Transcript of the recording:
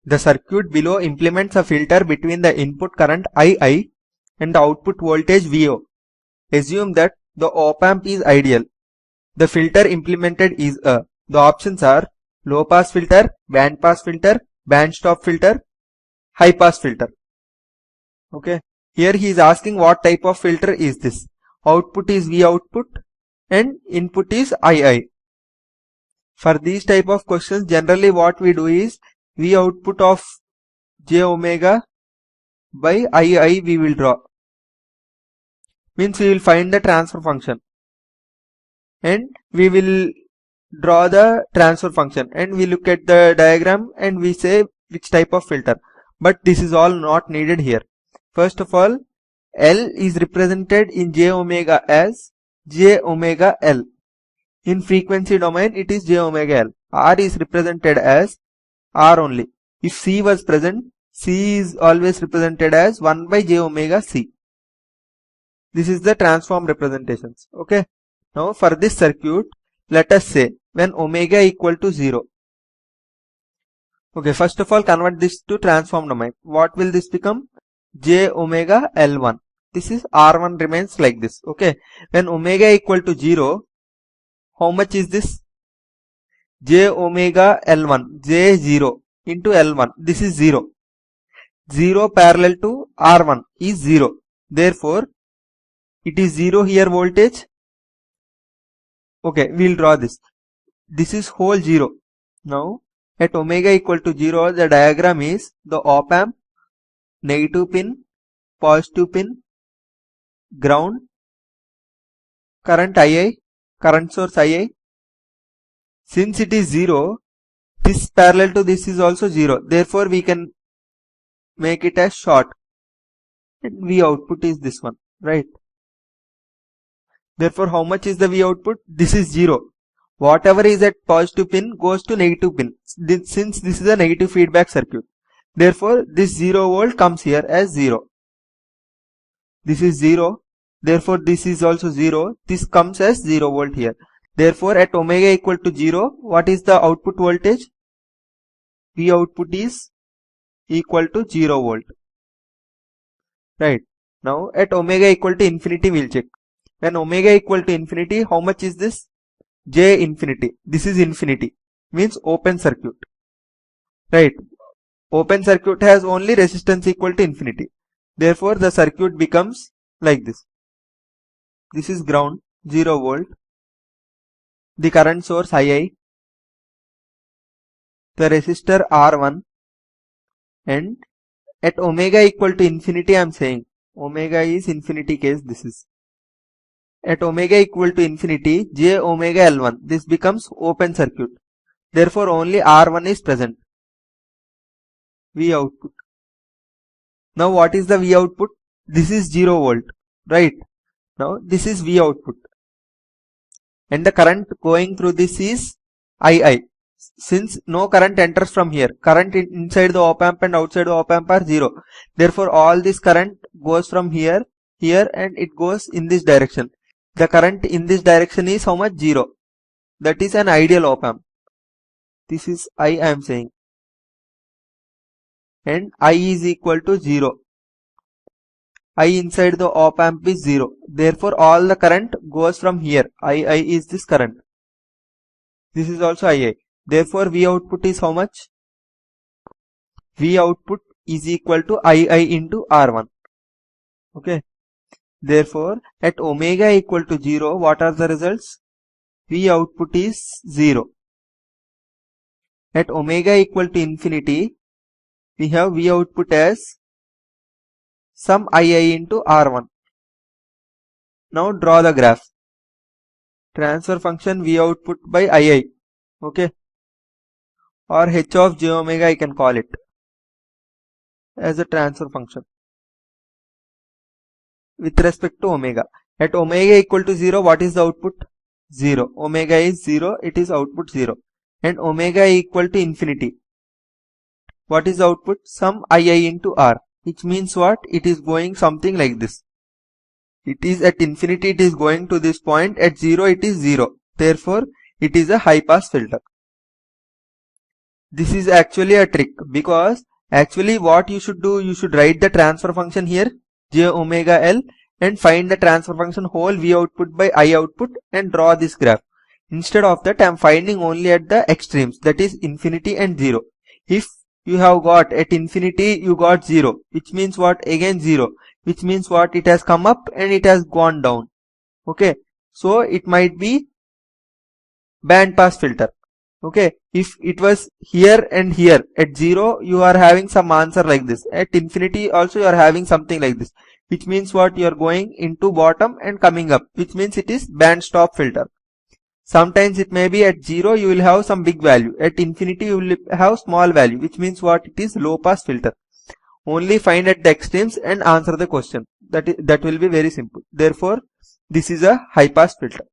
The circuit below implements a filter between the input current II and the output voltage VO. Assume that the op-amp is ideal. The filter implemented is the options are low pass filter, band pass filter, band stop filter, high pass filter. Okay. Here he is asking what type of filter is this. Output is V output and input is II. For these type of questions, generally what we do is V output of j omega by II we will draw. Means we will find the transfer function and we will draw the transfer function and we look at the diagram and we say which type of filter. But this is all not needed here. First of all, L is represented in j omega as j omega L. In frequency domain it is j omega L. R is represented as R only. If C was present, C is always represented as 1 by j omega C. This is the transform representations. Okay. Now for this circuit, let us say when omega equal to 0. Okay, first of all convert this to transform domain. What will this become? J omega L1. This is R1 remains like this. Okay. When omega equal to 0, how much is this? J omega L1, J0 into L1. This is 0. 0 parallel to R1 is 0. Therefore, it is 0 here voltage. Okay, we'll draw this. This is whole 0. Now, at omega equal to 0, the diagram is the op-amp, negative pin, positive pin, ground, current II, current source II. Since it is 0, this parallel to this is also 0. Therefore, we can make it as short. And V output is this one, right? Therefore, how much is the V output? This is 0. Whatever is at positive pin goes to negative pin. Since this is a negative feedback circuit. Therefore, this 0 volt comes here as 0. This is 0. Therefore, this is also 0. This comes as 0 volt here. Therefore, at omega equal to 0, what is the output voltage? V output is equal to 0 volt. Right. Now, at omega equal to infinity, we'll check. When omega equal to infinity, how much is this? J infinity. This is infinity. Means open circuit. Right. Open circuit has only resistance equal to infinity. Therefore, the circuit becomes like this. This is ground, 0 volt. The current source II. The resistor R1. And at omega equal to infinity, I am saying. Omega is infinity case, this is. At omega equal to infinity, j omega L1. This becomes open circuit. Therefore, only R1 is present. V output. Now, what is the V output? This is 0 volt. Right. Now, this is V output. And the current going through this is II. Since no current enters from here, current inside the op-amp and outside the op-amp are 0. Therefore, all this current goes from here, and it goes in this direction. The current in this direction is how much? 0. That is an ideal op-amp. This is I am saying. And I is equal to 0. I inside the op-amp is 0. Therefore, all the current goes from here. I is this current. This is also II. Therefore, V output is how much? V output is equal to II into R1. Okay. Therefore, at omega equal to 0, what are the results? V output is 0. At omega equal to infinity, we have V output as some II into R1. Now draw the graph. Transfer function V output by II. Okay. Or H of j omega I can call it as a transfer function with respect to omega. At omega equal to 0, what is the output? 0. Omega is 0, it is output 0. And omega equal to infinity. What is the output? Some II into R. Which means what? It is going something like this. It is at infinity, it is going to this point. At 0, it is 0. Therefore, it is a high pass filter. this is actually a trick, because actually what you should do, you should write the transfer function here, j omega L, and find the transfer function whole V output by I output and draw this graph. Instead of that, I am finding only at the extremes, that is infinity and 0. If you have got at infinity, you got 0, which means what? Again 0, which means what? It has come up and it has gone down. Okay, so it might be band pass filter. Okay, if it was here and here at 0, you are having some answer like this. At infinity also you are having something like this, which means what? You are going into bottom and coming up, which means it is band stop filter. Sometimes it may be at 0 you will have some big value, at infinity you will have small value, which means what? It is low pass filter. Only find at the extremes and answer the question. That will be very simple. Therefore, this is a high pass filter.